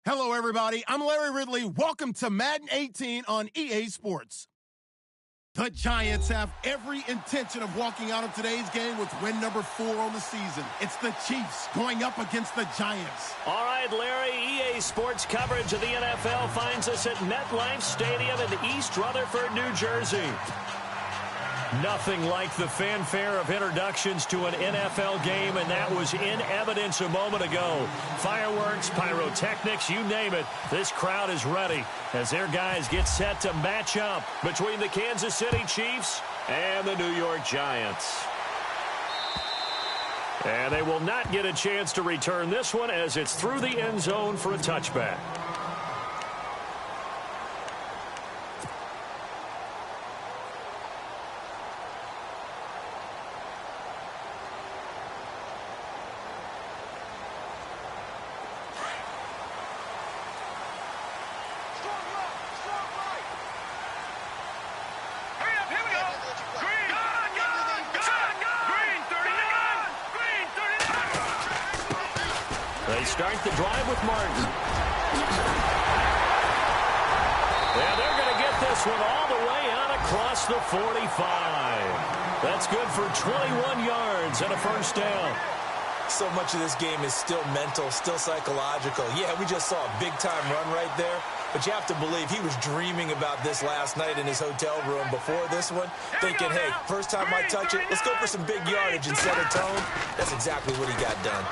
Hello, everybody. I'm Larry Ridley. Welcome to Madden 18 on EA Sports. The Giants have every intention of walking out of today's game with win number 4 on the season. It's the Chiefs going up against the Giants. All right, Larry, EA Sports coverage of the NFL finds us at MetLife Stadium in East Rutherford, New Jersey. Nothing like the fanfare of introductions to an NFL game, and that was in evidence a moment ago. Fireworks, pyrotechnics, you name it. This crowd is ready as their guys get set to match up between the Kansas City Chiefs and the New York Giants. And they will not get a chance to return this one as it's through the end zone for a touchback. They start the drive with Martin. And they're going to get this one all the way out across the 45. That's good for 21 yards and a first down. So much of this game is still mental, still psychological. Yeah, we just saw a big-time run right there. But you have to believe he was dreaming about this last night in his hotel room before this one, thinking, hey, first time I touch it, let's go for some big yardage and set a tone. That's exactly what he got done.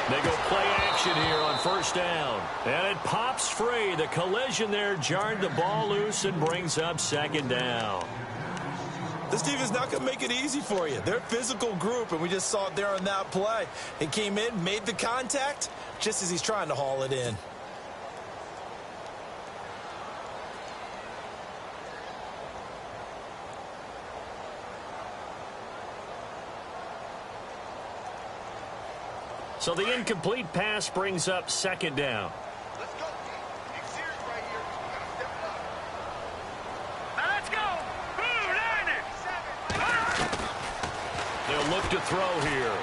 They go play action here on first down. And it pops free. The collision there jarred the ball loose and brings up second down. This defense is not going to make it easy for you. They're a physical group, and we just saw it there on that play. He came in, made the contact, just as he's trying to haul it in. So the incomplete pass brings up second down. Let's go. Big series right here. We gotta step it up. Now let's go. Ooh, line it. They'll look to throw here.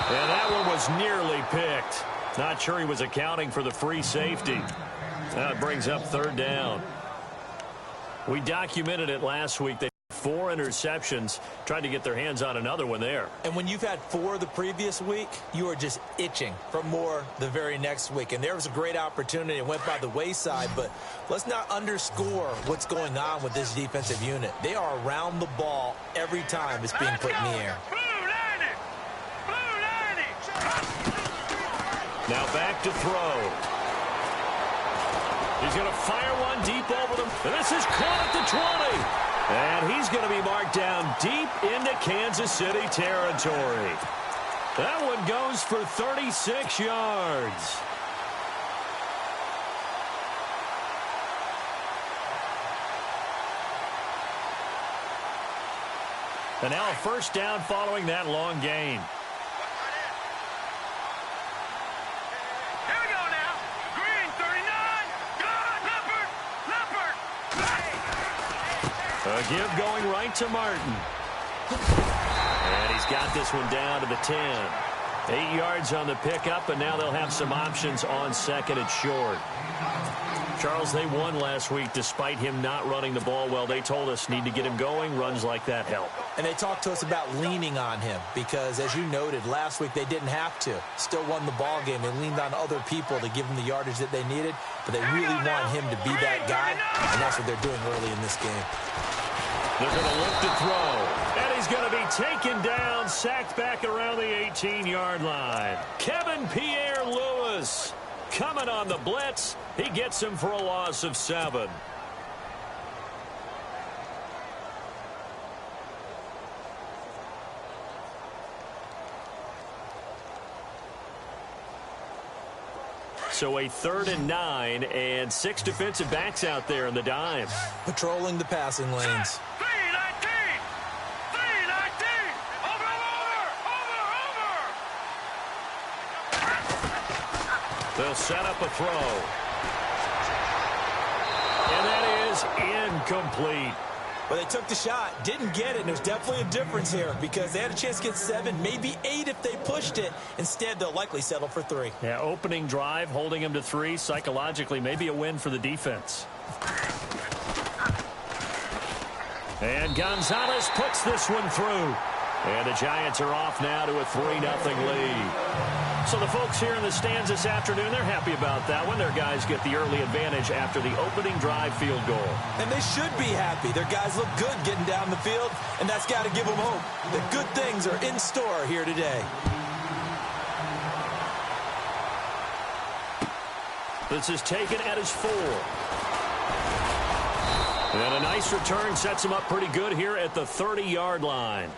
And that one was nearly picked. Not sure he was accounting for the free safety. That brings up third down. We documented it last week. They 4 interceptions, tried to get their hands on another one there. And when you've had 4 the previous week, you are just itching for more the very next week. And there was a great opportunity. It went by the wayside, but let's not underscore what's going on with this defensive unit. They are around the ball every time it's being put in the air. Now back to throw. He's going to fire one deep over them. And this is caught at the 20. And he's going to be marked down deep into Kansas City territory. That one goes for 36 yards. And now a first down following that long gain. Here we go now. Green, 39. Good. Leopard. A give going right to Martin. And he's got this one down to the 10. 8 yards on the pickup, and now they'll have some options on second and short. Charles, they won last week despite him not running the ball well. They told us need to get him going. Runs like that help. And they talked to us about leaning on him because, as you noted, last week they didn't have to. Still won the ball game. They leaned on other people to give them the yardage that they needed, but they really want him to be that guy, and that's what they're doing early in this game. They're going to look to throw. And he's going to be taken down, sacked back around the 18-yard line. Kevin Pierre-Louis coming on the blitz. He gets him for a loss of 7. So a 3rd and 9 and 6 defensive backs out there in the dime. Patrolling the passing lanes. 319. 319. Over. They'll set up a throw. And that is incomplete. Well, they took the shot, didn't get it, and there's definitely a difference here because they had a chance to get 7, maybe 8 if they pushed it. Instead, they'll likely settle for 3. Yeah, opening drive, holding them to 3, psychologically maybe a win for the defense. And Gonzalez puts this one through. And the Giants are off now to a 3-0 lead. So the folks here in the stands this afternoon, they're happy about that one. Their guys get the early advantage after the opening drive field goal. And they should be happy. Their guys look good getting down the field, and that's got to give them hope that good things are in store here today. This is taken at his 4. And a nice return sets him up pretty good here at the 30-yard line.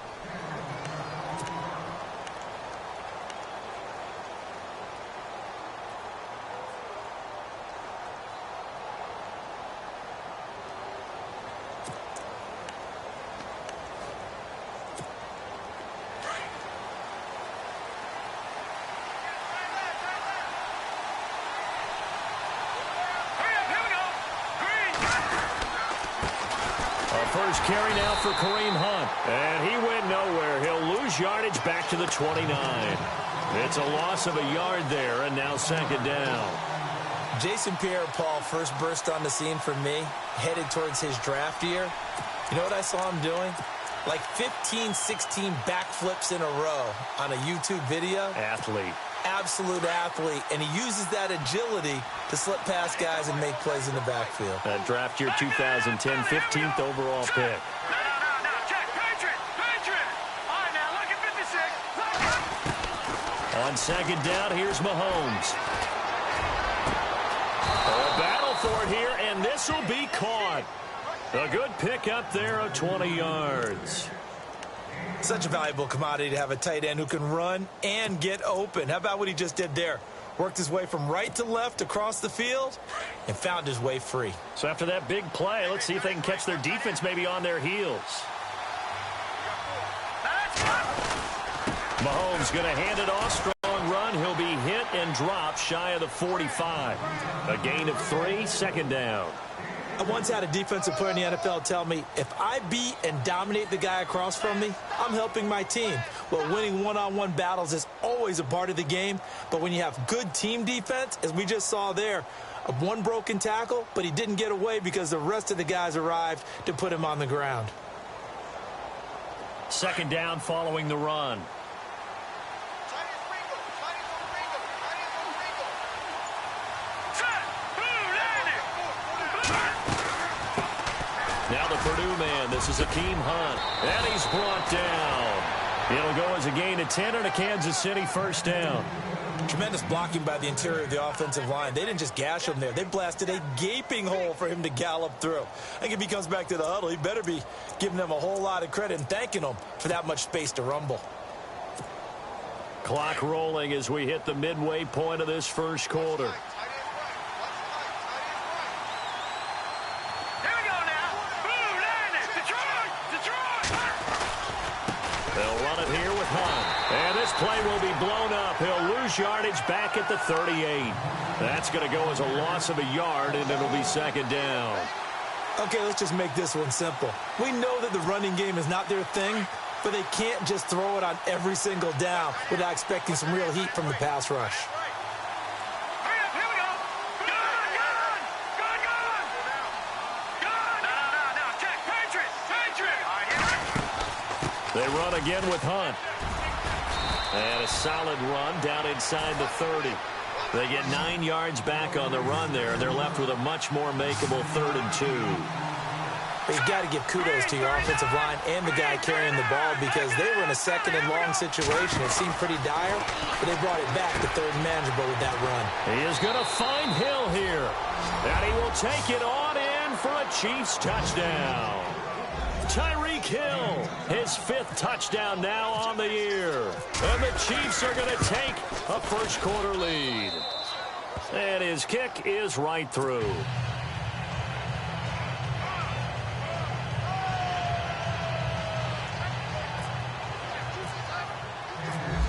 First carry now for Kareem Hunt. And he went nowhere. He'll lose yardage back to the 29. It's a loss of a yard there, and now 2nd down. Jason Pierre-Paul first burst on the scene for me, headed towards his draft year. You know what I saw him doing? Like 15, 16 backflips in a row on a YouTube video. Athlete. Absolute athlete, and he uses that agility to slip past guys and make plays in the backfield. That draft year 2010, 15th overall pick. No, check, Patriot. All right, now, look at 56. On 2nd down, here's Mahomes. A battle for it here, and this will be caught. A good pick up there of 20 yards. Such a valuable commodity to have a tight end who can run and get open. How about what he just did there? Worked his way from right to left across the field and found his way free. So after that big play, let's see if they can catch their defense maybe on their heels. Mahomes going to hand it off. Strong run. He'll be hit and dropped shy of the 45. A gain of 3, 2nd down. I once had a defensive player in the NFL tell me, if I beat and dominate the guy across from me, I'm helping my team. Well, winning one-on-one battles is always a part of the game, but when you have good team defense, as we just saw there, one broken tackle, but he didn't get away because the rest of the guys arrived to put him on the ground. 2nd down following the run. Now the Purdue man, this is Akeem Hunt, and he's brought down. It'll go as a gain of 10 and a Kansas City 1st down. Tremendous blocking by the interior of the offensive line. They didn't just gash him there. They blasted a gaping hole for him to gallop through. I think if he comes back to the huddle, he better be giving them a whole lot of credit and thanking them for that much space to rumble. Clock rolling as we hit the midway point of this 1st quarter. They'll run it here with Hunt. And this play will be blown up. He'll lose yardage back at the 38. That's going to go as a loss of a yard, and it'll be 2nd down. Okay, let's just make this one simple. We know that the running game is not their thing, but they can't just throw it on every single down without expecting some real heat from the pass rush. They run again with Hunt. And a solid run down inside the 30. They get 9 yards back on the run there, and they're left with a much more makeable 3rd and 2. But you've got to give kudos to your offensive line and the guy carrying the ball because they were in a 2nd and long situation. It seemed pretty dire, but they brought it back to 3rd and manageable with that run. He is going to find Hill here. And he will take it on in for a Chiefs touchdown. Tyreek Hill, his 5th touchdown now on the year. And the Chiefs are going to take a 1st quarter lead. And his kick is right through.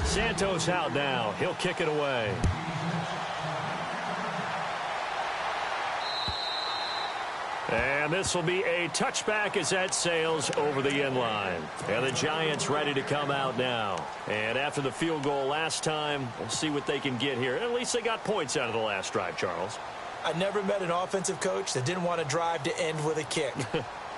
Santos out now. He'll kick it away. And this will be a touchback as that sails over the end line. And the Giants ready to come out now. And after the field goal last time, we'll see what they can get here. At least they got points out of the last drive, Charles. I never met an offensive coach that didn't want to drive to end with a kick.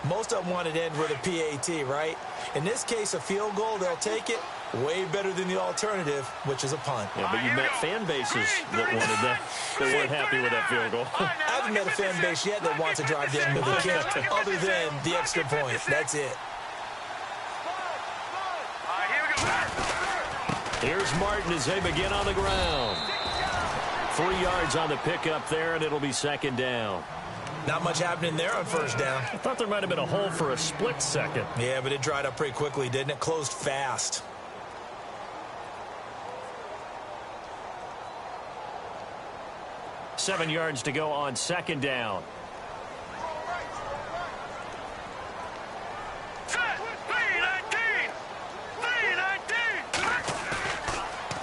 Most of them wanted to end with a PAT, right? In this case, a field goal, they'll take it. Way better than the alternative, which is a punt. Yeah, but you met fan bases that wanted that. They weren't happy with that field goal. I haven't met a fan base yet that wants to drive to end with a kick, other than the extra point. That's it. Here's Martin as they begin on the ground. 3 yards on the pickup there, and it'll be second down. Not much happening there on first down. I thought there might have been a hole for a split second. Yeah, but it dried up pretty quickly, didn't it? Closed fast. Seven yards to go on second down.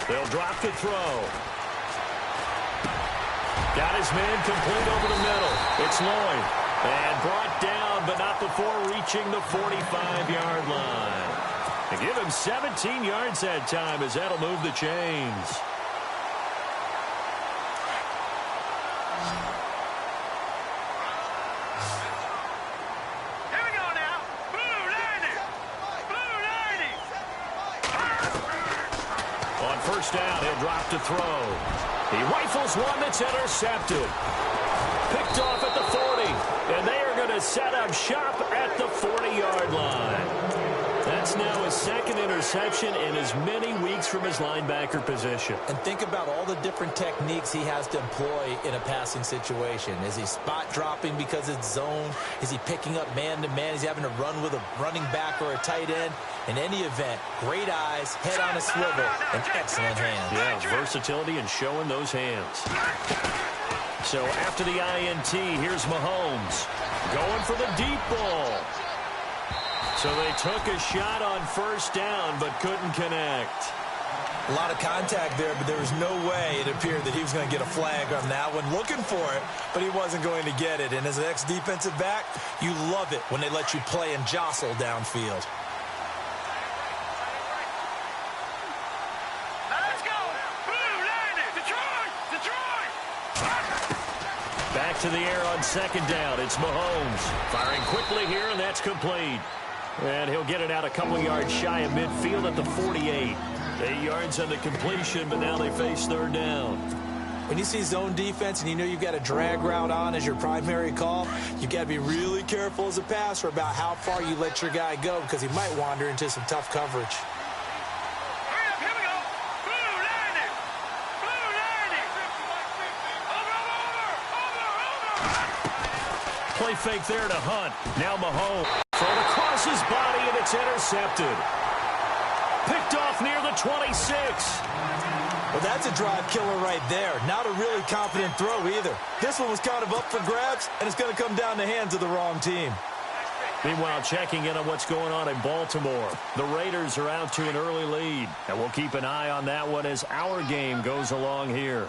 They'll drop the throw. Got his man complete over the middle. It's Lloyd. And brought down, but not before reaching the 45-yard line. They give him 17 yards that time as that'll move the chains. First down, he'll drop to throw. He rifles one that's intercepted. Picked off at the 40. And they are going to set up shop at the 40-yard line. That's now his second interception in as many weeks from his linebacker position. And think about all the different techniques he has to employ in a passing situation. Is he spot dropping because it's zone? Is he picking up man-to-man? Is he having to run with a running back or a tight end? In any event, great eyes, head on a swivel, and excellent hands. Yeah, versatility and showing those hands. So after the INT, here's Mahomes going for the deep ball. So they took a shot on first down, but couldn't connect. A lot of contact there, but there was no way it appeared that he was going to get a flag on that one. Looking for it, but he wasn't going to get it. And as an ex-defensive back, you love it when they let you play and jostle downfield. Back to the air on second down. It's Mahomes firing quickly here, and that's complete. And he'll get it out a couple yards shy of midfield at the 48. 8 yards on the completion, but now they face third down. When you see zone defense and you know you've got a drag route on as your primary call, you've got to be really careful as a passer about how far you let your guy go because he might wander into some tough coverage. Play fake there to Hunt. Now Mahomes. Thrown across his body, and it's intercepted. Picked off near the 26. Well, that's a drive killer right there. Not a really confident throw either. This one was kind of up for grabs, and it's going to come down the hands of the wrong team. Meanwhile, checking in on what's going on in Baltimore. The Raiders are out to an early lead, and we'll keep an eye on that one as our game goes along here.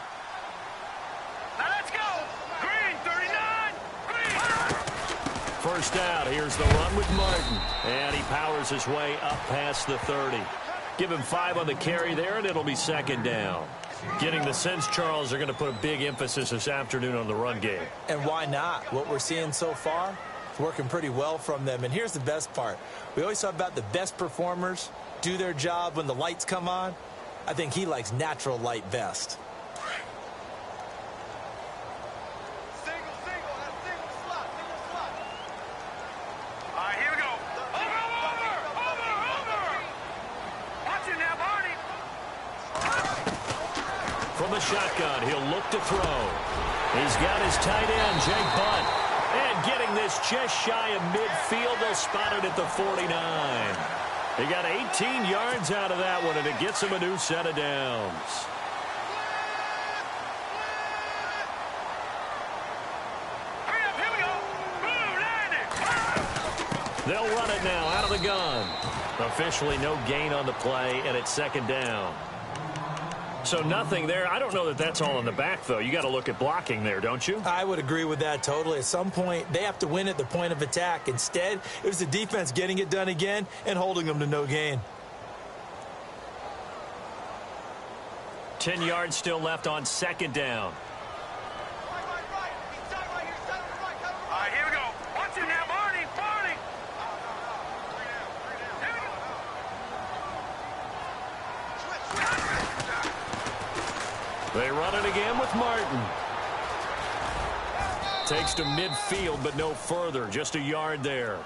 First down, here's the run with Martin. And he powers his way up past the 30. Give him 5 on the carry there, and it'll be second down. Getting the sense, Charles, they're going to put a big emphasis this afternoon on the run game. And why not? What we're seeing so far, it's working pretty well from them. And here's the best part. We always talk about the best performers do their job when the lights come on. I think he likes natural light best. From the shotgun, he'll look to throw. He's got his tight end, Jake Butt. And getting this just shy of midfield, they'll spot it at the 49. He got 18 yards out of that one, and it gets him a new set of downs. They'll run it now out of the gun. Officially no gain on the play, and it's second down. So nothing there. I don't know that that's all in the back, though. You got to look at blocking there, don't you? I would agree with that totally. At some point, they have to win at the point of attack. Instead, it was the defense getting it done again and holding them to no gain. 10 yards still left on second down. All right, here we go. Watch it now, Barney. Barney. They run it again with Martin. Takes to midfield, but no further. Just a yard there.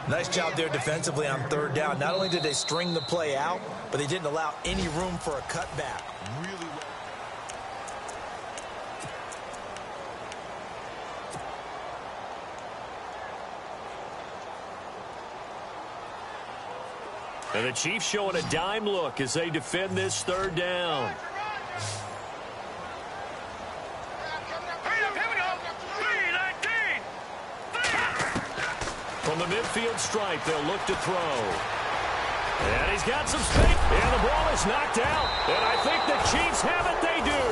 Nice job there defensively on third down. Not only did they string the play out, but they didn't allow any room for a cutback. Really well. And the Chiefs showing a dime look as they defend this third down. From the midfield stripe, they'll look to throw. And he's got some space. And the ball is knocked out. And I think the Chiefs have it. They do.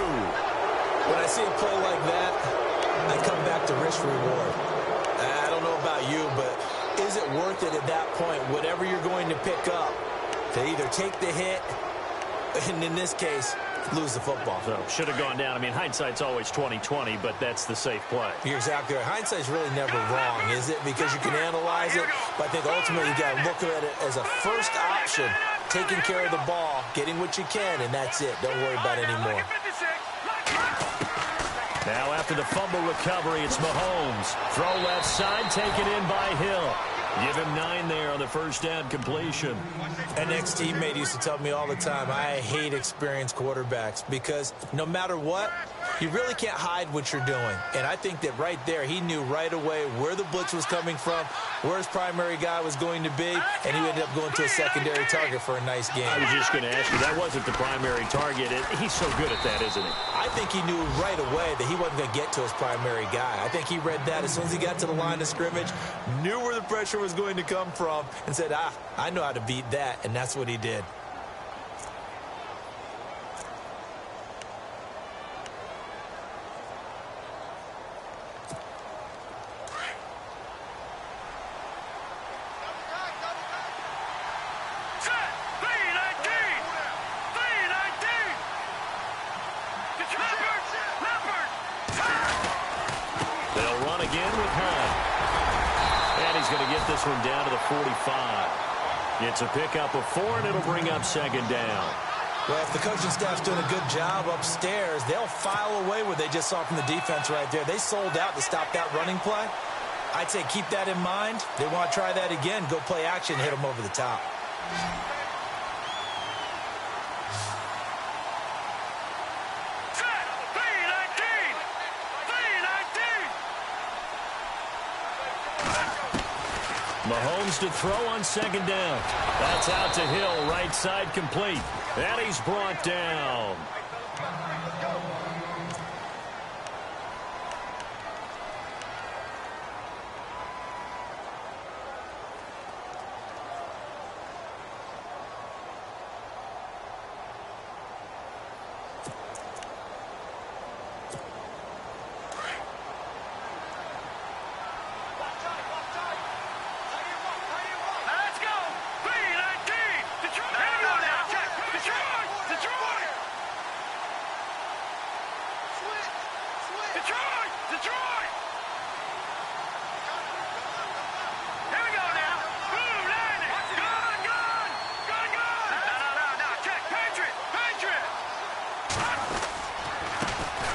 When I see a play like that, I come back to risk reward. I don't know about you, but is it worth it at that point, whatever you're going to pick up, to either take the hit, and in this case, lose the football? So should have gone down. I mean, hindsight's always 20/20, but that's the safe play. You're exactly right. Hindsight's really never wrong, is it? Because you can analyze it, but I think ultimately you got to look at it as a first option, taking care of the ball, getting what you can, and that's it. Don't worry about it anymore. Now after the fumble recovery, it's Mahomes. Throw left side, taken in by Hill. Give him 9 there on the first down completion. An ex-teammate used to tell me all the time, I hate experienced quarterbacks because no matter what, you really can't hide what you're doing. And I think that right there, he knew right away where the blitz was coming from, where his primary guy was going to be, and he ended up going to a secondary target for a nice game. I was just going to ask you, that wasn't the primary target. He's so good at that, isn't he? I think he knew right away that he wasn't going to get to his primary guy. I think he read that as soon as he got to the line of scrimmage, knew where the pressure was going to come from, and said, I know how to beat that, and that's what he did. One down to the 45. It's a pickup of 4, and it'll bring up second down. Well, if the coaching staff's doing a good job upstairs, they'll file away what they just saw from the defense right there. They sold out to stop that running play. I'd say keep that in mind. They want to try that again. Go play action, hit them over the top. Mahomes to throw on second down. That's out to Hill, right side complete. And he's brought down.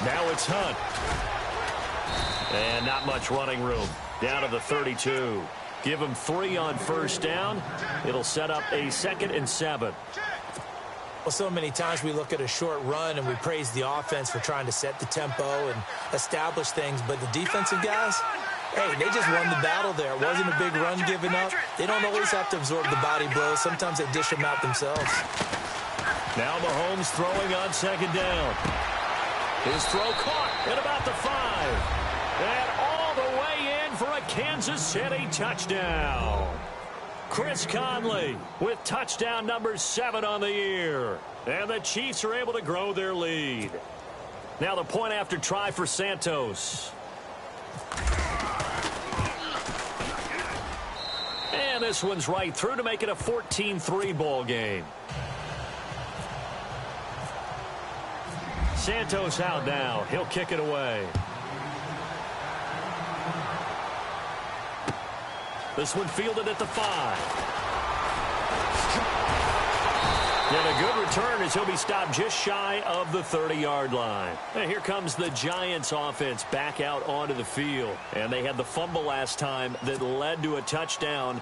Now it's Hunt. And not much running room. Down to the 32. Give him 3 on first down. It'll set up a 2nd and 7. Well, so many times we look at a short run and we praise the offense for trying to set the tempo and establish things, but the defensive guys, hey, they just won the battle there. It wasn't a big run given up. They don't always have to absorb the body blows. Sometimes they dish them out themselves. Now Mahomes throwing on second down. His throw caught at about the 5. And all the way in for a Kansas City touchdown. Chris Conley with touchdown number 7 on the year. And the Chiefs are able to grow their lead. Now the point after try for Santos. And this one's right through to make it a 14-3 ball game. Santos out now. He'll kick it away. This one fielded at the 5. And a good return as he'll be stopped just shy of the 30-yard line. And here comes the Giants offense back out onto the field. And they had the fumble last time that led to a touchdown.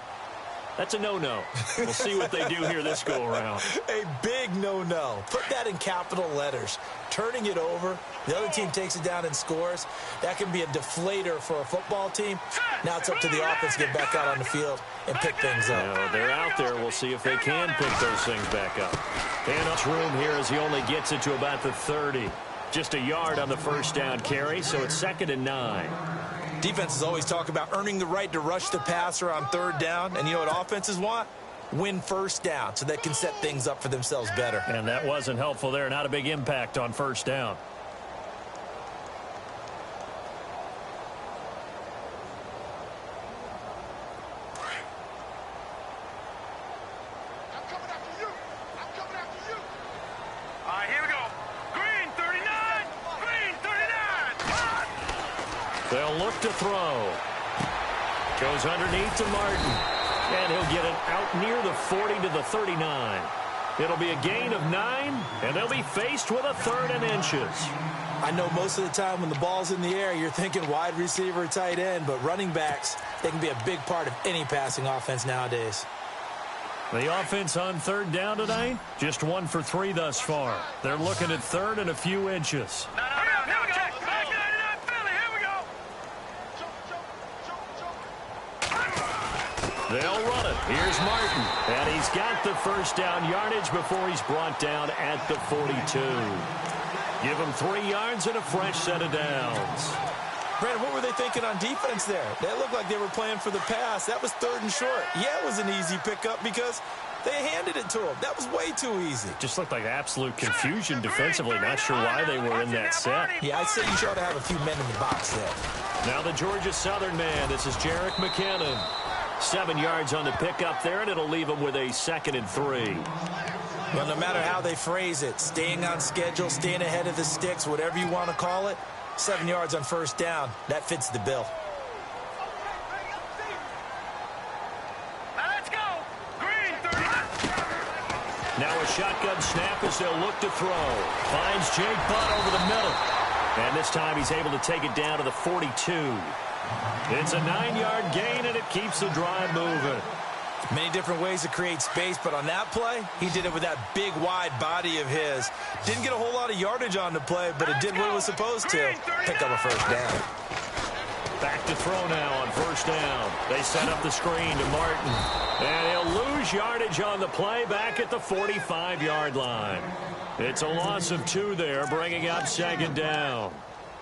That's a no-no. We'll see what they do here this go-around. A big no-no. Put that in capital letters. Turning it over, the other team takes it down and scores. That can be a deflator for a football team. Now it's up to the offense to get back out on the field and pick things up. Now, they're out there. We'll see if they can pick those things back up. And much room here as he only gets it to about the 30. Just a yard on the first down carry, so it's 2nd and 9. Defenses always talk about earning the right to rush the passer on 3rd down. And you know what offenses want? Win 1st down so they can set things up for themselves better. And that wasn't helpful there. Not a big impact on 1st down. I'm coming after you. I'm coming after you. All right, here we go. Green 39. Green 39. They'll look to throw. Goes underneath to Martin. And he'll get it out near the 40 to the 39. It'll be a gain of 9, and they'll be faced with a 3rd and inches. I know most of the time when the ball's in the air, you're thinking wide receiver, tight end, but running backs, they can be a big part of any passing offense nowadays. The offense on 3rd down tonight, just 1 for 3 thus far. They're looking at 3rd and a few inches. Here we go. Back 99 Philly. Here we go. They'll run it. Here's Martin. And he's got the 1st down yardage before he's brought down at the 42. Give him 3 yards and a fresh set of downs. Brandon, what were they thinking on defense there? That looked like they were playing for the pass. That was 3rd and short. Yeah, it was an easy pickup because they handed it to him. That was way too easy. Just looked like absolute confusion defensively. Not sure why they were in that set. Yeah, I'd say you should have a few men in the box there. Now the Georgia Southern man. This is Jerick McKinnon. 7 yards on the pickup there, and it'll leave him with a 2nd and 3. Well, no matter how they phrase it, staying on schedule, staying ahead of the sticks, whatever you want to call it, 7 yards on 1st down, that fits the bill. Now let's go. Green 39. Now a shotgun snap as they'll look to throw. Finds Jake Butt over the middle. And this time he's able to take it down to the 42. It's a 9-yard gain, and it keeps the drive moving. Many different ways to create space, but on that play, he did it with that big, wide body of his. Didn't get a whole lot of yardage on the play, but it did what it was supposed to. Pick up a 1st down. Back to throw now on 1st down. They set up the screen to Martin. And he'll lose yardage on the play back at the 45-yard line. It's a loss of 2 there, bringing up 2nd down.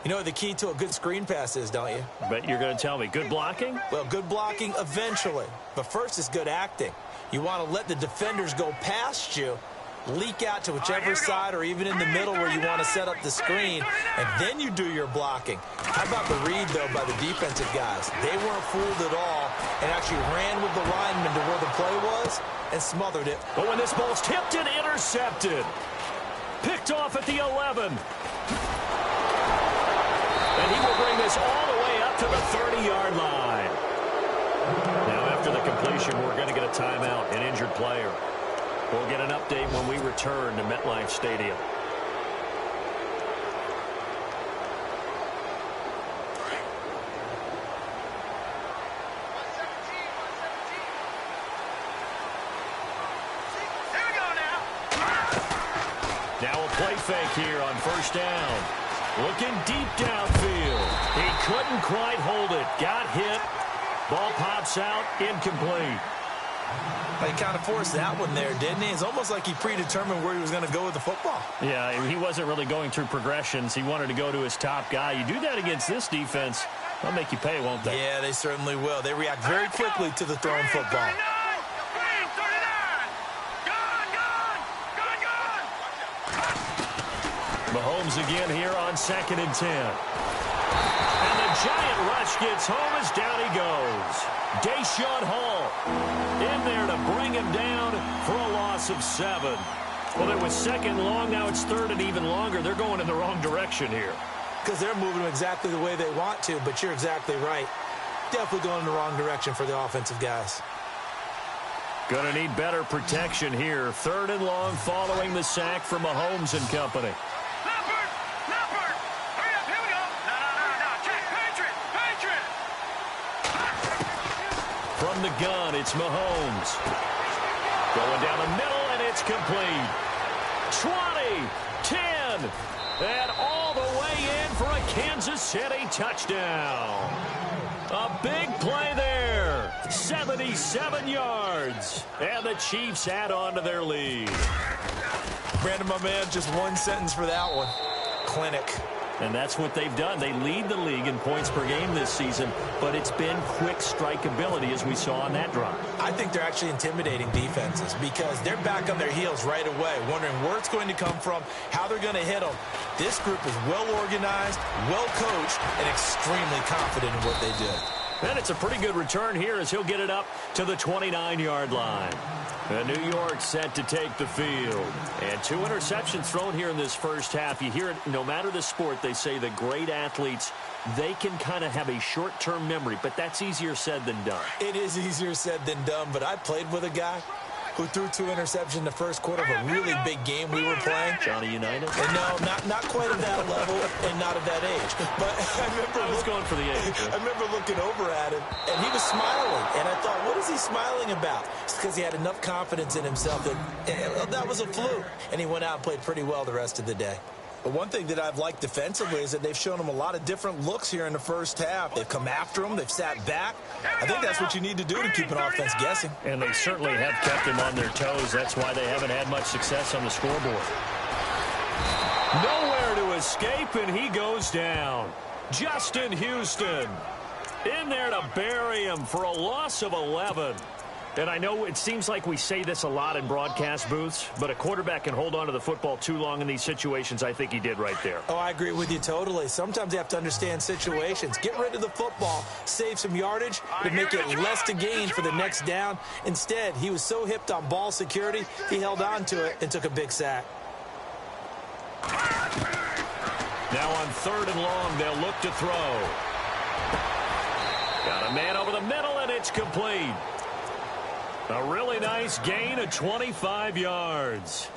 You know what the key to a good screen pass is, don't you? Bet you're going to tell me. Good blocking? Well, good blocking eventually. But first is good acting. You want to let the defenders go past you, leak out to whichever side or even in the middle where you want to set up the screen, and then you do your blocking. How about the read, though, by the defensive guys? They weren't fooled at all and actually ran with the lineman to where the play was and smothered it. But when this ball's tipped and intercepted, picked off at the 11. And he will bring this all the way up to the 30-yard line. Now, after the completion, we're going to get a timeout, an injured player. We'll get an update when we return to MetLife Stadium. Here we go now. Now a play fake here on 1st down. Looking deep downfield. He couldn't quite hold it. Got hit. Ball pops out. Incomplete. He kind of forced that one there, didn't he? It's almost like he predetermined where he was going to go with the football. Yeah, he wasn't really going through progressions. He wanted to go to his top guy. You do that against this defense, they'll make you pay, won't they? Yeah, they certainly will. They react very quickly to the thrown football. Mahomes again here on 2nd and 10. And the giant rush gets home as down he goes. Deshaun Hall in there to bring him down for a loss of 7. Well, it was 2nd long. Now it's 3rd and even longer. They're going in the wrong direction here. Because they're moving them exactly the way they want to, but you're exactly right. Definitely going in the wrong direction for the offensive guys. Going to need better protection here. 3rd and long following the sack from Mahomes and company. Leopard! Leopard! Hurry up, here we go! No, check! Patriot! Patriot! From the gun, it's Mahomes. Going down the middle, and it's complete. 20, 10, and all the way in for a Kansas City touchdown. A big play there. 77 yards. And the Chiefs add on to their lead. Brandon, my man, just one sentence for that one. Clinic. And that's what they've done. They lead the league in points per game this season, but it's been quick strike ability as we saw on that drive. I think they're actually intimidating defenses because they're back on their heels right away, wondering where it's going to come from, how they're going to hit them. This group is well organized, well coached, and extremely confident in what they do. And it's a pretty good return here as he'll get it up to the 29-yard line. And New York set to take the field. And 2 interceptions thrown here in this first half. You hear it, no matter the sport, they say the great athletes, they can kind of have a short-term memory, but that's easier said than done. It is easier said than done, but I played with a guy who threw 2 interceptions in the first quarter of a really big game we were playing. Johnny Unitas? And no, not quite at that level and not at that age. But I was going for the age. I remember looking over at him, and he was smiling. And I thought, what is he smiling about? It's because he had enough confidence in himself that that was a fluke. And he went out and played pretty well the rest of the day. But one thing that I've liked defensively is that they've shown him a lot of different looks here in the first half. They've come after him. They've sat back. I think that's what you need to do to keep an offense guessing. And they certainly have kept him on their toes. That's why they haven't had much success on the scoreboard. Nowhere to escape, and he goes down. Justin Houston in there to bury him for a loss of 11. And I know it seems like we say this a lot in broadcast booths, but a quarterback can hold on to the football too long in these situations. I think he did right there. Oh, I agree with you totally. Sometimes you have to understand situations. Get rid of the football, save some yardage to make it less to gain for the next down. Instead, he was so hipped on ball security, he held on to it and took a big sack. Now on 3rd and long, they'll look to throw. Got a man over the middle, and it's complete. A really nice gain of 25 yards.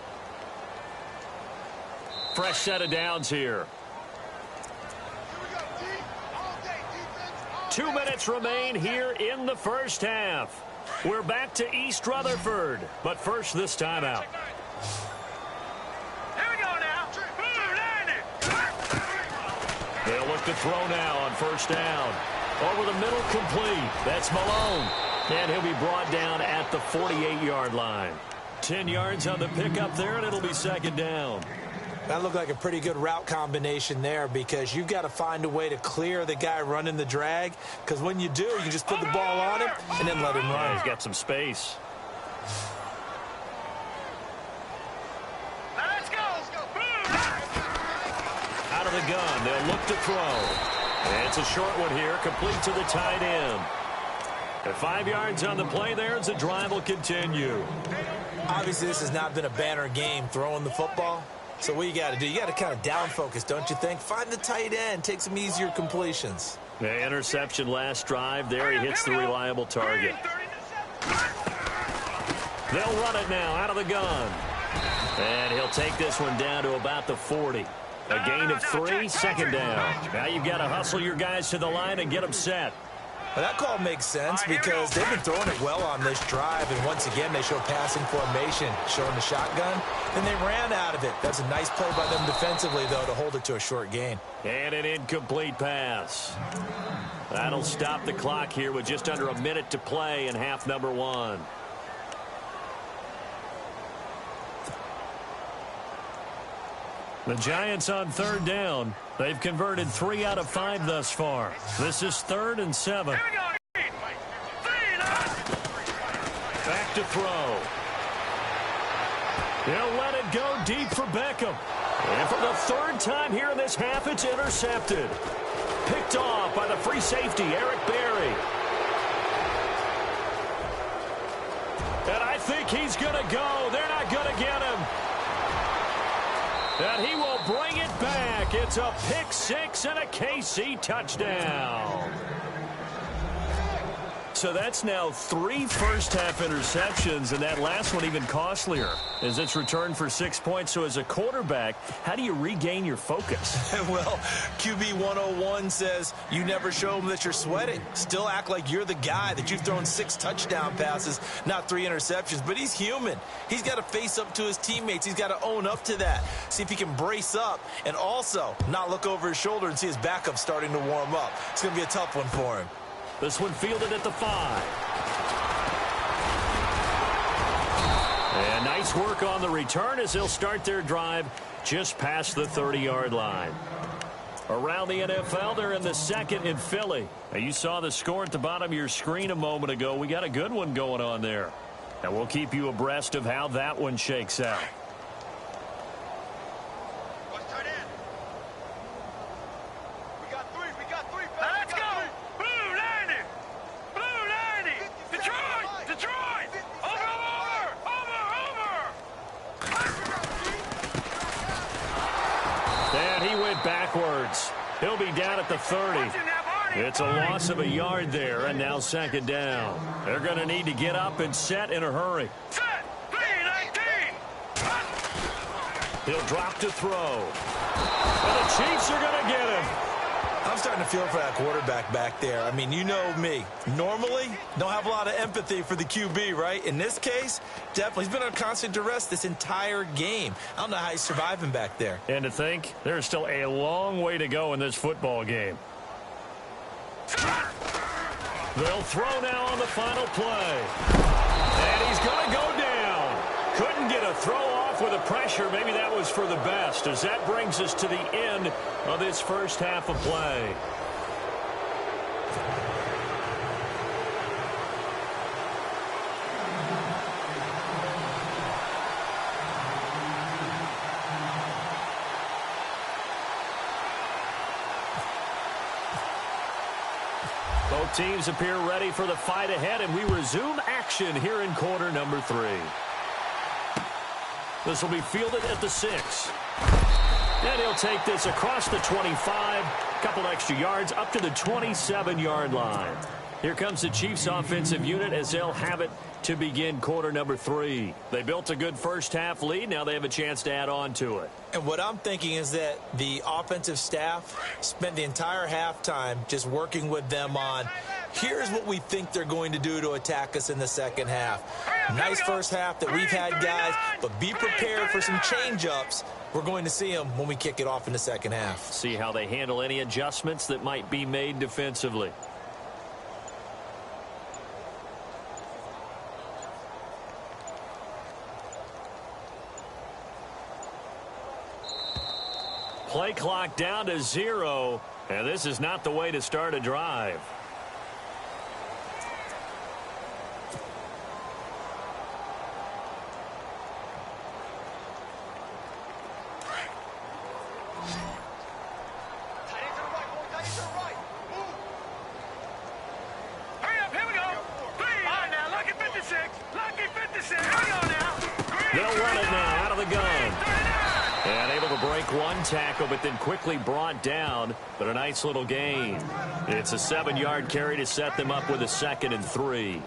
Fresh set of downs here. 2 minutes remain here in the first half. We're back to East Rutherford, but first this timeout. Here we go now. They'll look to throw now on 1st down. Over the middle, complete. That's Malone. And he'll be brought down at the 48-yard line. 10 yards on the pickup there, and it'll be 2nd down. That looked like a pretty good route combination there because you've got to find a way to clear the guy running the drag, because when you do, you just put the ball on him and then let him run. Yeah, he's got some space. Let's go. Out of the gun, they'll look to throw. And it's a short one here, complete to the tight end. At 5 yards on the play there, as the drive will continue. Obviously, this has not been a banner game throwing the football. So what you got to do, you got to kind of down focus, don't you think? Find the tight end, take some easier completions. The interception last drive. There he hits the reliable target. They'll run it now out of the gun. And he'll take this one down to about the 40. A gain of 3, 2nd down. Now you've got to hustle your guys to the line and get them set. Well, that call makes sense because they've been throwing it well on this drive, and once again they show passing formation, showing the shotgun, and they ran out of it. That's a nice play by them defensively, though, to hold it to a short gain. And an incomplete pass. That'll stop the clock here with just under a minute to play in half number 1. The Giants on 3rd down. They've converted 3 out of 5 thus far. This is 3rd and 7. Back to throw. He'll let it go deep for Beckham. And for the third time here in this half, it's intercepted. Picked off by the free safety, Eric Berry. And I think he's going to go. They're not going to get him. And he will bring it back. It's a pick six and a KC touchdown. So that's now 3 first-half interceptions, and that last one even costlier as it's returned for 6 points. So as a quarterback, how do you regain your focus? Well, QB 101 says you never show them that you're sweating. Still act like you're the guy, that you've thrown 6 touchdown passes, not 3 interceptions. But he's human. He's got to face up to his teammates. He's got to own up to that. See if he can brace up and also not look over his shoulder and see his backup starting to warm up. It's going to be a tough one for him. This one fielded at the 5. And nice work on the return as they'll start their drive just past the 30-yard line. Around the NFL, they're in the second in Philly. Now, you saw the score at the bottom of your screen a moment ago. We got a good one going on there. And we'll keep you abreast of how that one shakes out. Let's go! Blue 90! Blue 90! Detroit! Detroit! Over! And he went backwards. He'll be down at the 30. It's a loss of a yard there, and now second down. They're going to need to get up and set in a hurry. Set! 3-19! He'll drop to throw. And the Chiefs are going to get him. I'm starting to feel for that quarterback back there. I mean, you know me. Normally, don't have a lot of empathy for the QB, right? In this case, definitely. He's been on constant duress this entire game. I don't know how he's surviving back there. And to think, there's still a long way to go in this football game. They'll throw now on the final play. And he's going to go down. Couldn't get a throw off with the pressure. Maybe that was for the best, as that brings us to the end of this first half of play. Both teams appear ready for the fight ahead, and we resume action here in quarter number 3. This will be fielded at the 6. And he'll take this across the 25, couple extra yards up to the 27-yard line. Here comes the Chiefs offensive unit as they'll have it to begin quarter number 3. They built a good first half lead. Now they have a chance to add on to it. And what I'm thinking is that the offensive staff spent the entire halftime just working with them on, here's what we think they're going to do to attack us in the second half. Nice first half that we've had, guys, but be prepared for some change-ups. We're going to see them when we kick it off in the second half. See how they handle any adjustments that might be made defensively. Play clock down to 0, and this is not the way to start a drive. Hurry up, here we go! Please! All right, now, lucky 56! Lucky 56! Here we go now! They'll run it now out of the gun. And able to break one tackle, but then quickly brought down. But a nice little gain. It's a 7-yard carry to set them up with a 2nd and 3.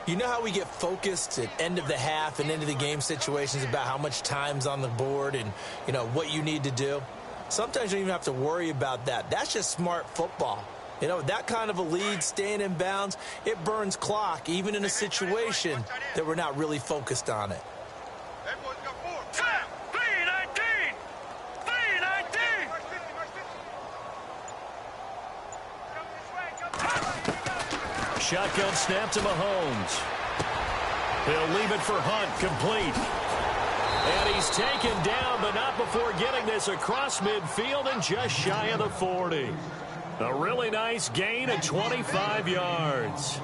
You know how we get focused at end of the half and end of the game situations about how much time's on the board and, you know, what you need to do? Sometimes you don't even have to worry about that. That's just smart football. You know, that kind of a lead, staying in bounds, it burns clock, even in a situation that we're not really focused on it. That boy's got 4. Set! 3-19! 3-19! Shotgun snap to Mahomes. He'll leave it for Hunt, complete. And he's taken down, but not before getting this across midfield and just shy of the 40. A really nice gain of 25 yards.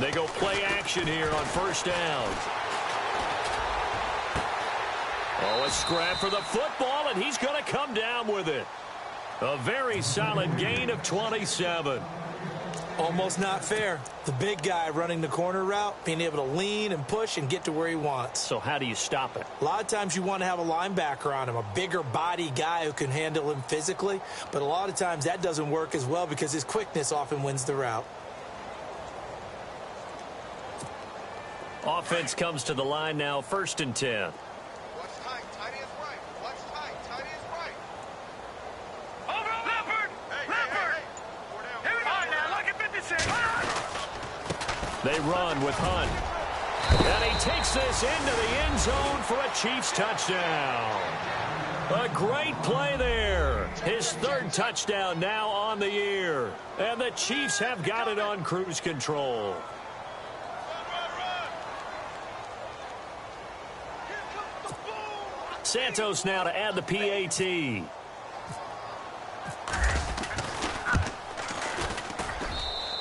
They go play action here on first down. Oh, a scrap for the football, and he's going to come down with it. A very solid gain of 27. Almost not fair. The big guy running the corner route, being able to lean and push and get to where he wants. So how do you stop it? A lot of times you want to have a linebacker on him, a bigger body guy who can handle him physically. But a lot of times that doesn't work as well because his quickness often wins the route. Offense comes to the line now, 1st and 10. Watch tight. Tight is right. Watch tight. Tight is right. Over Leopard! Leopard! Four down. Here we go now, look at 56. They run with Hunt. And he takes this into the end zone for a Chiefs touchdown. A great play there. His 3rd touchdown now on the year. And the Chiefs have got it on cruise control. Santos now to add the PAT.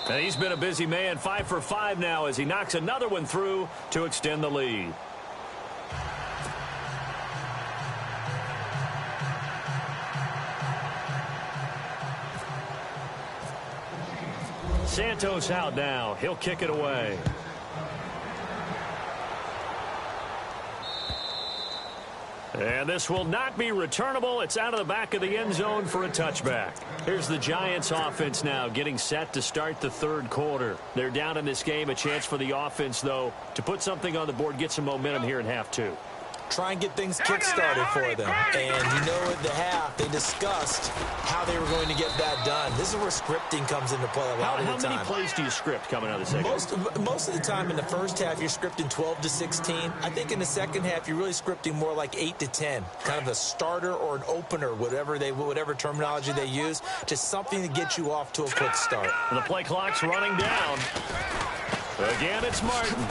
And he's been a busy man, 5 for 5 now as he knocks another one through to extend the lead. Santos out now. He'll kick it away. And this will not be returnable. It's out of the back of the end zone for a touchback. Here's the Giants offense now getting set to start the 3rd quarter. They're down in this game. A chance for the offense, though, to put something on the board, get some momentum here in half 2. Try and get things kick-started for them. And you know at the half, they discussed how they were going to get that done. This is where scripting comes into play a lot of the time. How many plays do you script coming out of the second? Most of the time in the first half, you're scripting 12 to 16. I think in the second half, you're really scripting more like 8 to 10. Kind of a starter or an opener, whatever terminology they use. Just something to get you off to a quick start. The play clock's running down. Again, it's Martin.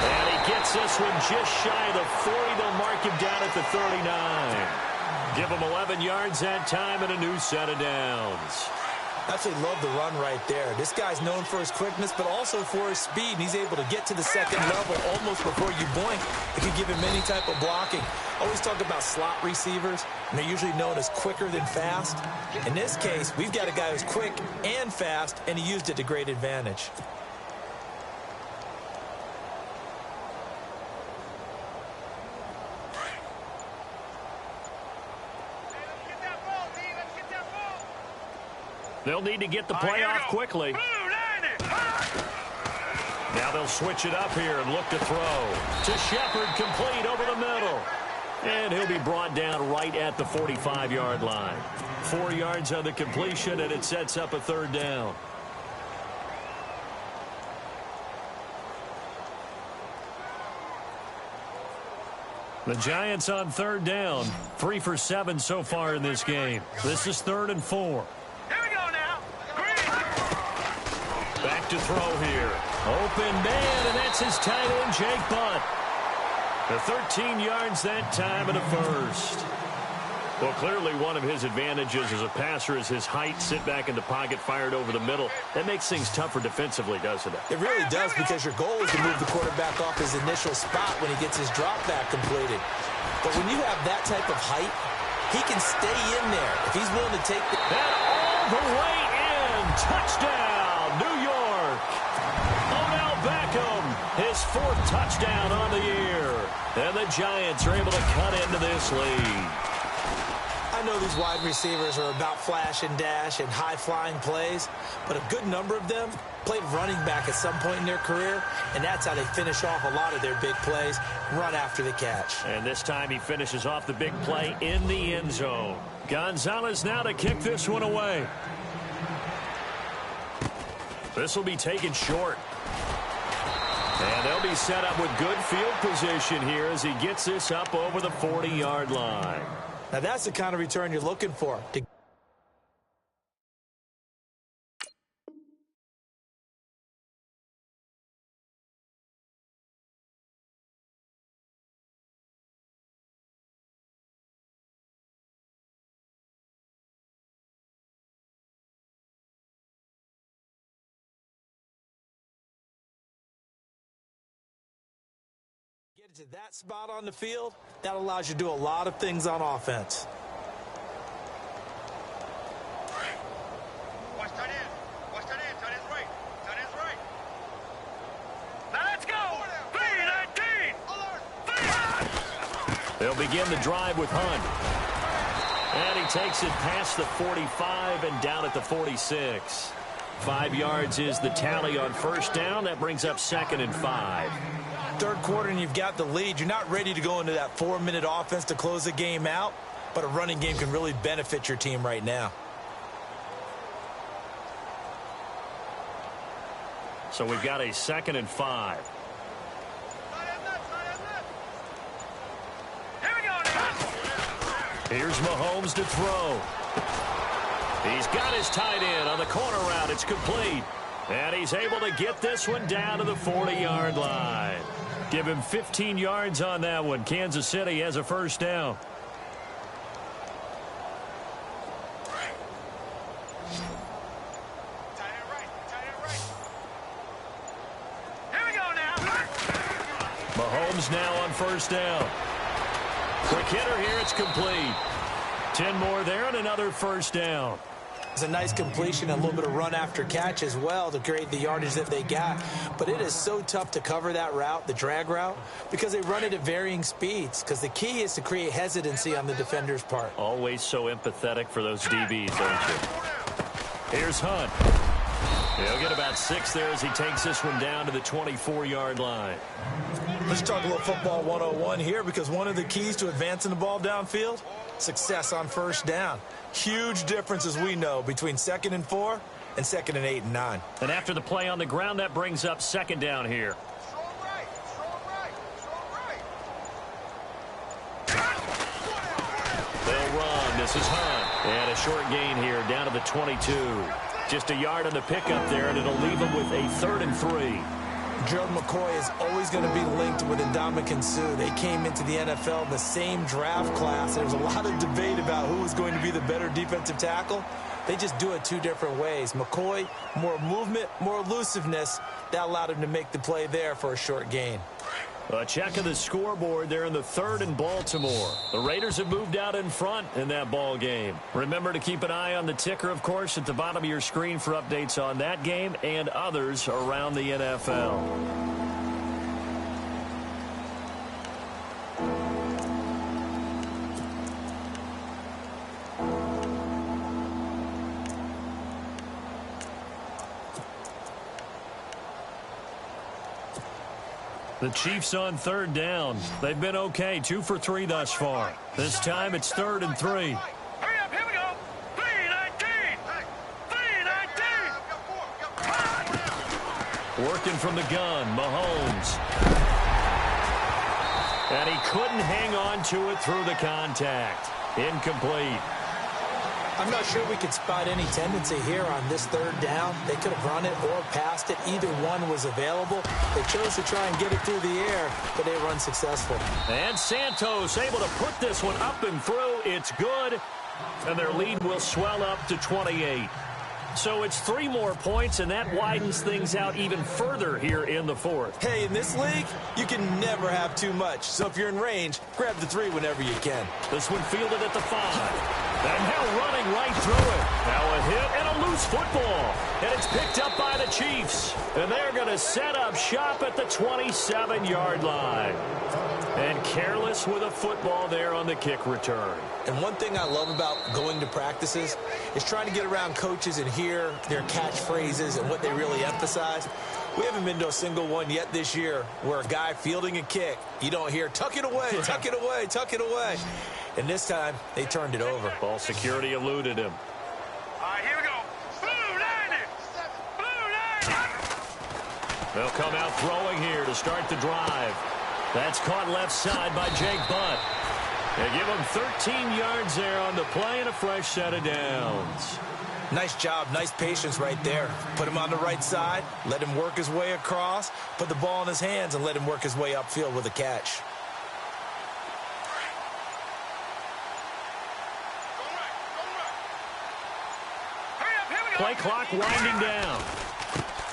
And he gets this one just shy of the 40. They'll mark him down at the 39. Give him 11 yards that time and a new set of downs. Absolutely love the run right there. This guy's known for his quickness, but also for his speed. And he's able to get to the second level almost before you blink. It can give him any type of blocking. Always talk about slot receivers, and they're usually known as quicker than fast. In this case, we've got a guy who's quick and fast, and he used it to great advantage. They'll need to get the play off quickly. Now they'll switch it up here and look to throw. To Shepard, complete over the middle. And he'll be brought down right at the 45-yard line. 4 yards on the completion, and it sets up a 3rd down. The Giants on 3rd down. 3 for 7 so far in this game. This is 3rd and 4. Here we go now. Green. Back to throw here. Open man, and that's his tight end, Jake Butt. The 13 yards that time and a 1st. Well, clearly one of his advantages as a passer is his height. Sit back in the pocket, fired over the middle. That makes things tougher defensively, doesn't it? It really does, because your goal is to move the quarterback off his initial spot when he gets his drop back completed. But when you have that type of height, he can stay in there if he's willing to take the... And all the way in. Touchdown, New York. Odell Beckham, his 4th touchdown on the year. And the Giants are able to cut into this lead. I know these wide receivers are about flash and dash and high-flying plays, but a good number of them played running back at some point in their career, and that's how they finish off a lot of their big plays, run after the catch. And this time he finishes off the big play in the end zone. Gonzalez now to kick this one away. This will be taken short. And they'll be set up with good field position here as he gets this up over the 40-yard line. Now that's the kind of return you're looking for. To that spot on the field, that allows you to do a lot of things on offense. Watch tight end. Watch tight end. Tight end's right. Tight end's right. Now let's go. 3-19. Alert. They'll begin the drive with Hunt. And he takes it past the 45 and down at the 46. 5 yards is the tally on first down. That brings up 2nd and 5. Third quarter and you've got the lead. You're not ready to go into that 4-minute offense to close the game out, but a running game can really benefit your team right now. So we've got a 2nd and 5. Here we go now. Here's Mahomes to throw. He's got his tight end on the corner route. It's complete. And he's able to get this one down to the 40-yard line. Give him 15 yards on that one. Kansas City has a first down. Here we go now. Mahomes now on first down. Quick hitter here. It's complete. 10 more there and another first down. It's a nice completion and a little bit of run after catch as well to create the yardage that they got. But it is so tough to cover that route, the drag route, because they run it at varying speeds. Because the key is to create hesitancy on the defender's part. Always so empathetic for those DBs, aren't you? Here's Hunt. He'll get about 6 there as he takes this one down to the 24-yard line. Let's talk a little football 101 here, because one of the keys to advancing the ball downfield, success on first down. Huge difference, as we know, between 2nd and 4 and 2nd and 8 and 9. And after the play on the ground, that brings up 2nd down here. Strong right. Strong right. Strong right. They'll run. This is Hunt. And a short gain here down to the 22. Just a yard on the pickup there, and it'll leave him with a 3rd and 3. Gerald McCoy is always going to be linked with Ndamukong Suh. They came into the NFL in the same draft class. There was a lot of debate about who was going to be the better defensive tackle. They just do it 2 different ways. McCoy, more movement, more elusiveness. That allowed him to make the play there for a short gain. A check of the scoreboard there in the 3rd and Baltimore. The Raiders have moved out in front in that ball game. Remember to keep an eye on the ticker, of course, at the bottom of your screen for updates on that game and others around the NFL. The Chiefs on 3rd down. They've been okay, 2 for 3 thus far. This time it's 3rd and 3. Hurry up, here we go. 3-19. 3-19. Working from the gun, Mahomes. And he couldn't hang on to it through the contact. Incomplete. I'm not sure we could spot any tendency here on this 3rd down. They could have run it or passed it. Either one was available. They chose to try and get it through the air, but they were unsuccessful. And Santos able to put this one up and through. It's good. And their lead will swell up to 28. So it's 3 more points, and that widens things out even further here in the 4th. Hey, in this league, you can never have too much. So if you're in range, grab the 3 whenever you can. This one fielded at the 5. And now running right through it. Now a hit and a loose football. And it's picked up by the Chiefs. And they're going to set up shop at the 27-yard line. And careless with a football there on the kick return. And one thing I love about going to practices is trying to get around coaches and hear their catchphrases and what they really emphasize. We haven't been to a single one yet this year where a guy fielding a kick, you don't hear, tuck it away, tuck it away, tuck it away. And this time, they turned it over. Ball security eluded him. All right, here we go. Blue 90. Blue 90. They'll come out throwing here to start the drive. That's caught left side by Jake Butt. They give him 13 yards there on the play and a fresh set of downs. Nice job, nice patience right there. Put him on the right side, let him work his way across, put the ball in his hands, and let him work his way upfield with a catch. Play clock winding down.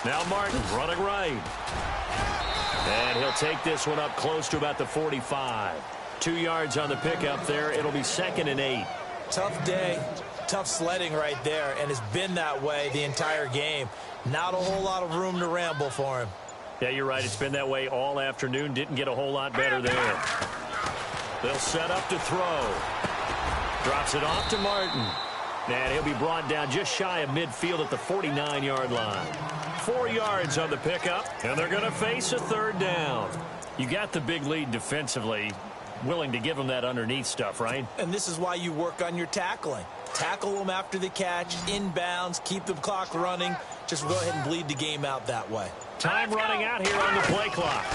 Now Martin running right. And he'll take this one up close to about the 45. 2 yards on the pickup there. It'll be 2nd and 8. Tough day, tough sledding right there, and it's been that way the entire game. Not a whole lot of room to ramble for him. Yeah, you're right. It's been that way all afternoon. Didn't get a whole lot better there. They'll set up to throw. Drops it off to Martin. And he'll be brought down just shy of midfield at the 49-yard line. 4 yards on the pickup, and they're going to face a 3rd down. You got the big lead defensively. Willing to give them that underneath stuff, right? And this is why you work on your tackling. Tackle them after the catch, inbounds, keep the clock running. Just go ahead and bleed the game out that way. Time running out here on the play clock.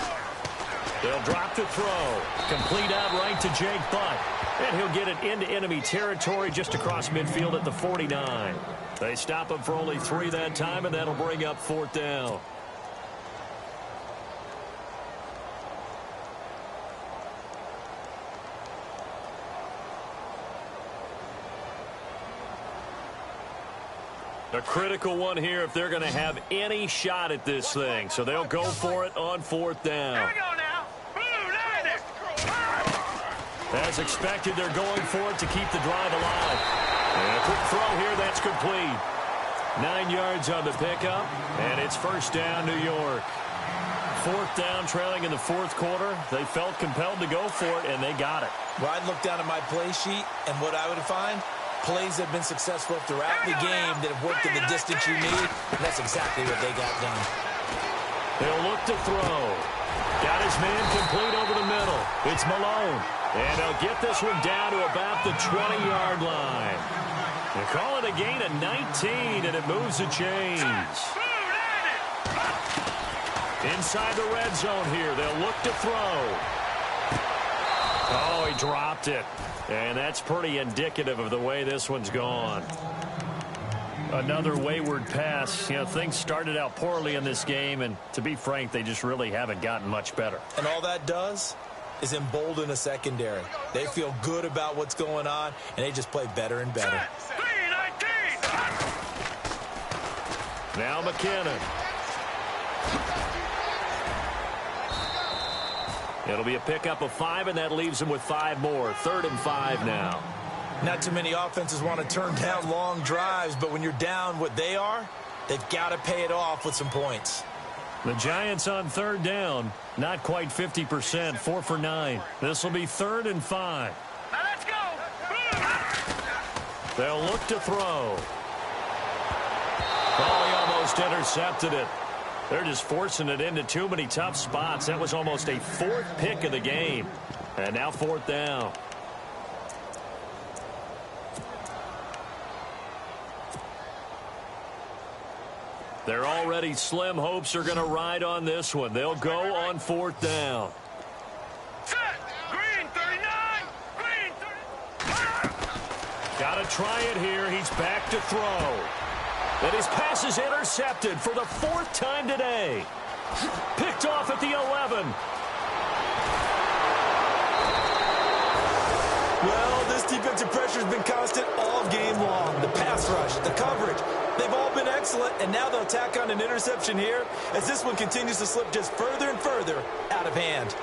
They'll drop to throw. Complete out right to Jake Butt. And he'll get it into enemy territory just across midfield at the 49. They stop him for only 3 that time, and that'll bring up 4th down. A critical one here if they're going to have any shot at this thing. So they'll go for it on 4th down. Here we go now. Blue, line it. As expected, they're going for it to keep the drive alive. And a quick throw here, that's complete. 9 yards on the pickup, and it's 1st down, New York. 4th down, trailing in the 4th quarter. They felt compelled to go for it, and they got it. Well, I'd look down at my play sheet, and what I would find, plays have been successful throughout the game that have worked in the distance you need, and that's exactly what they got done. They'll look to throw. Got his man complete over the middle. It's Malone. And they'll get this one down to about the 20-yard line. They call it a gain of 19, and it moves the chains. Inside the red zone here. They'll look to throw. Oh, he dropped it. And that's pretty indicative of the way this one's gone. Another wayward pass. You know, things started out poorly in this game, and to be frank, they just really haven't gotten much better. And all that does is embolden a secondary. They feel good about what's going on, and they just play better and better. Now McKinnon. It'll be a pickup of 5, and that leaves them with 5 more. 3rd and 5 now. Not too many offenses want to turn down long drives, but when you're down what they are, they've got to pay it off with some points. The Giants on 3rd down, not quite 50%, 4 for 9. This will be 3rd and 5. Now let's go. They'll look to throw. Oh, he almost intercepted it. They're just forcing it into too many tough spots. That was almost a 4th pick of the game. And now 4th down. Their already slim hopes are going to ride on this one. They'll go on 4th down. Set. Green 39. Green 30. Got to try it here. He's back to throw. And his pass is intercepted for the 4th time today. Picked off at the 11. Well, this defensive pressure has been constant all game long. The pass rush, the coverage, they've all been excellent, and now they'll tack on an interception here as this one continues to slip just further and further out of hand.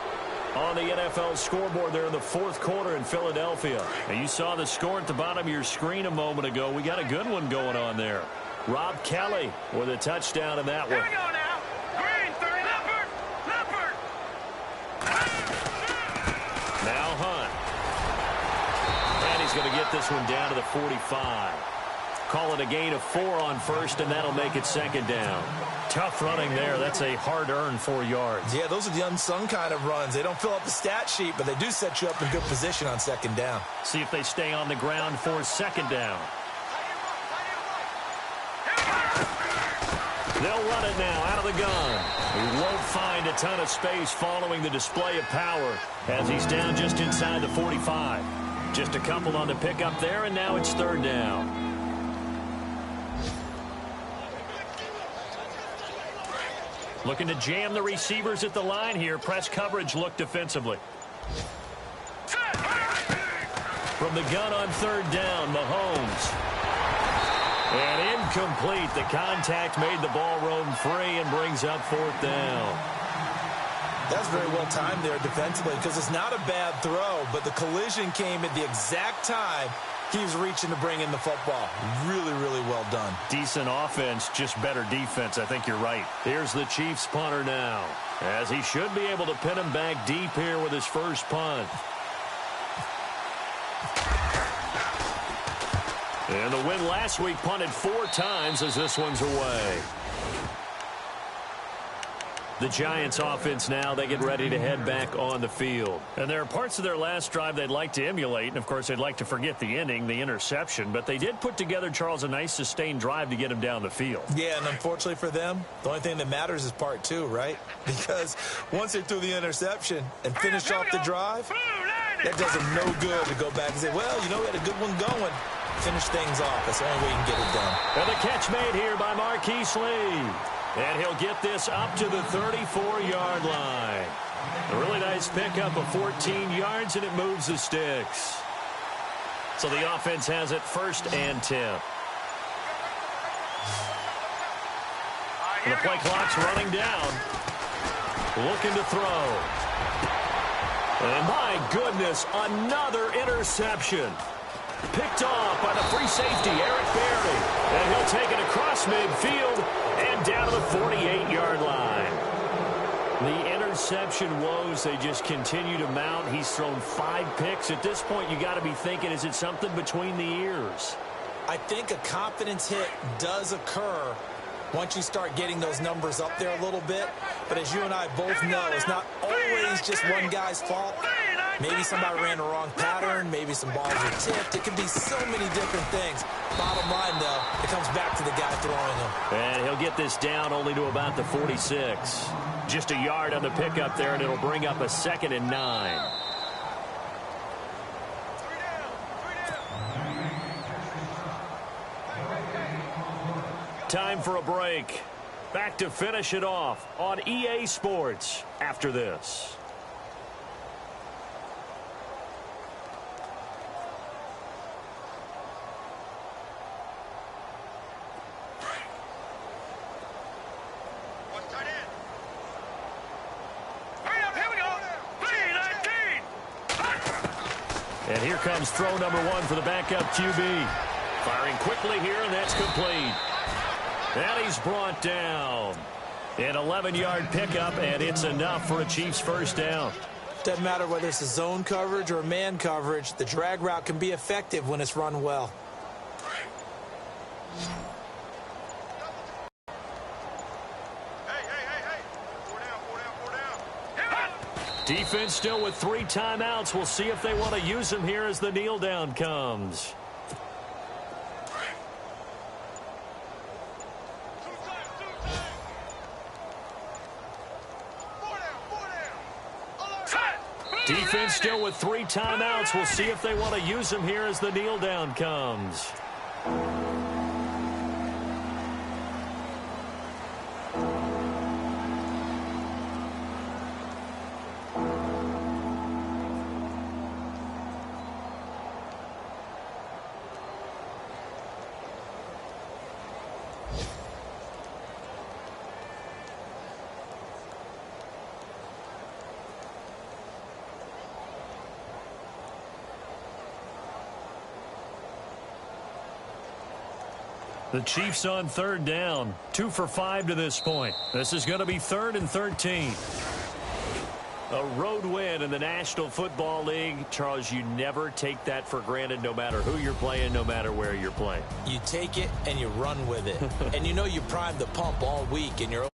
On the NFL scoreboard there in the 4th quarter in Philadelphia. And you saw the score at the bottom of your screen a moment ago. We got a good one going on there. Rob Kelly with a touchdown in that one. Here we go now. Green 30. Leopard. Now Hunt. And he's going to get this one down to the 45. Call it a gain of 4 on 1st, and that'll make it 2nd down. Tough running there. That's a hard-earned 4 yards. Yeah, those are the unsung kind of runs. They don't fill up the stat sheet, but they do set you up in good position on 2nd down. See if they stay on the ground for 2nd down. They'll run it now out of the gun. He won't find a ton of space following the display of power as he's down just inside the 45. Just a couple on the pickup there, and now it's 3rd down. Looking to jam the receivers at the line here. Press coverage look defensively. From the gun on 3rd down, Mahomes. And incomplete. The contact made the ball roam free and brings up 4th down. That's very well timed there defensively because it's not a bad throw, but the collision came at the exact time he was reaching to bring in the football. Really, really well done. Decent offense, just better defense. I think you're right. Here's the Chiefs punter now, as he should be able to pin him back deep here with his first punt. And the win last week punted 4 times as this one's away. The Giants offense now, they get ready to head back on the field. And there are parts of their last drive they'd like to emulate. And, of course, they'd like to forget the ending, the interception. But they did put together, Charles, a nice sustained drive to get him down the field. Yeah, and unfortunately for them, the only thing that matters is part 2, right? Because once they threw the interception and finished off the drive, that does them no good to go back and say, well, you know, we had a good one going. Finish things off. That's the only way you can get it done. And the catch made here by Marquise Lee. And he'll get this up to the 34-yard line. A really nice pickup of 14 yards, and it moves the sticks. So the offense has it 1st and 10. And the play clock's running down. Looking to throw. And my goodness, another interception. Picked off by the free safety, Eric Berry. And he'll take it across midfield and down to the 48-yard line. The interception woes, they just continue to mount. He's thrown 5 picks. At this point, you got to be thinking, is it something between the ears? I think a confidence hit does occur once you start getting those numbers up there a little bit. But as you and I both know, it's not always just one guy's fault. Maybe somebody ran the wrong pattern. Maybe some balls are tipped. It could be so many different things. Bottom line, though, it comes back to the guy throwing them. And he'll get this down only to about the 46. Just a yard on the pickup there, and it'll bring up a 2nd and 9. Time for a break. Back to finish it off on EA Sports after this. And here comes throw number 1 for the backup QB. Firing quickly here, and that's complete. And he's brought down. An 11-yard pickup, and it's enough for a Chiefs first down. Doesn't matter whether it's a zone coverage or man coverage. The drag route can be effective when it's run well. Defense still with 3 timeouts. We'll see if they want to use them here as the kneel down comes. Defense still with 3 timeouts. We'll see if they want to use them here as the kneel down comes. The Chiefs on 3rd down. 2 for 5 to this point. This is going to be 3rd and 13. A road win in the National Football League. Charles, you never take that for granted no matter who you're playing, no matter where you're playing. You take it and you run with it. And you know you primed the pump all week and you're